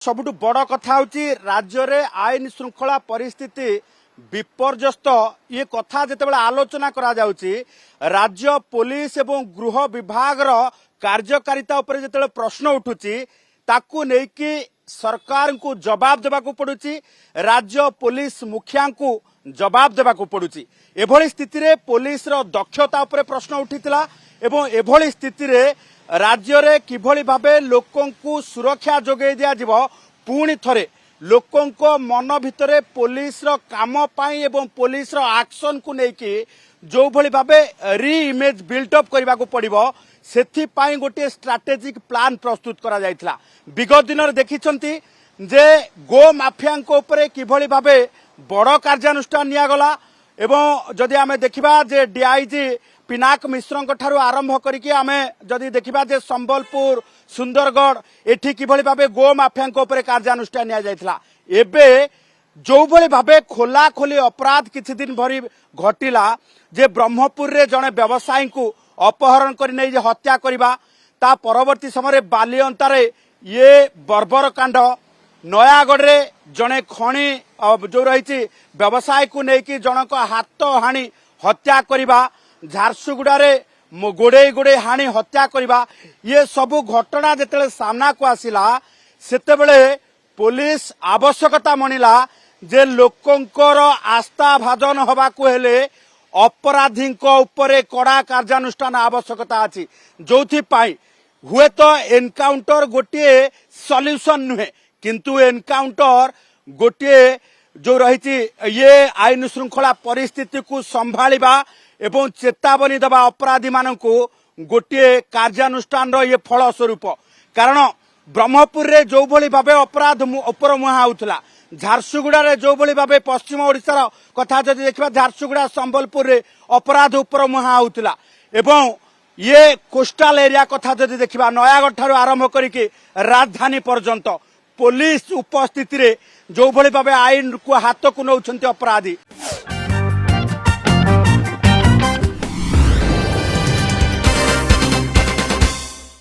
सबुठु बड़ कथा होची राज्य रे आईन श्रृंखला परिस्थिति विपर्यस्त ये कथा जेतेबेले आलोचना करा जाउची राज्य पुलिस एवं गृह विभाग रो कार्यकारिता उपरे जेतेबेले प्रश्न उठुची ताकू नेकी सरकार को जवाब देबा को पड़ुची राज्य पुलिस मुखिया को जवाब देबा को पड़ुची एभली स्थिति रे पुलिस रो दक्षता उपरे प्रश्न उठितला एवं एभली स्थिति रे राज्य रे किभली भाबे लोकन को सुरक्षा जोगे दिया जिवो पुणी थरे लोकन को मन भितरे पुलिस रो काम पाई एवं पुलिस रो एक्शन को नेकी जो भली भाबे री इमेज बिल्ट अप करबा को पड़िबो सेथि पाई गोटे स्ट्रेटेजिक प्लान प्रस्तुत करा जायथला। विगत दिन रे देखिछंती जे गो माफिया को ऊपर किभली भाबे बड़ कार्यानुष्ठान निया गला एवं जदि आमे देखिबा जे डीआईजी पिनाक मिश्र ठारू आरंभ करके आमे जदि देखिबा जे संबलपुर सुंदरगढ़ एठी किभली भाबे गो माफिया को ऊपर कार्यानुष्ठान निया जायथला। एबे जो भली भाबे खोला खोली अपराध किछि दिन भरी घटिला जे ब्रह्मपुर रे जने व्यवसायी को अपहरण कर नहीं जे हत्या करिबा ता परवर्ती समय बालियंता रे ये बर्बर कांड नयागढ़ रे जने खणी जो रही व्यवसाय को लेकिन जनक हाथ हाणी हत्या करिबा झारसुगुड़ा रे गोड़े गोड़े हाणी हत्या करिबा ये सबु घटना जेतेले सामना को आसिला सेतेबेले पुलिस आवश्यकता मनिला जे लोकंकर आस्था भाजन हवा को हेले अपराधी उपरे कड़ा कार्यानुष्ठान आवश्यकता अछि जोथि पाई हुए तो एनकाउंटर गोटे सॉल्यूशन नुहे किंतु एनकाउंटर गोटे जो रही ये आईन श्रृंखला परिस्थिति को संभालिबा एवं चेतावनी देवा अपराधी मानकु गोटे कार्यानुष्ठान ये फल स्वरूप कारण ब्रह्मपुर रे जो भली भाबे अपराध उपर मुहा होउथला झारसुगुड़ा रे जो भली भाबे पश्चिम ओडिसा कथा जदि देखिबा झारसुगुड़ा संबलपुर रे अपराध उपर मुहा होउथला एवं ये कोस्टाल एरिया कथा जदि देखिबा नयागढ़ ठारू आरंभ करिके राजधानी पर्यंत पुलिस उपस्थिति रे जो भली भाबे आईन को हाथ को नौछंती अपराधी।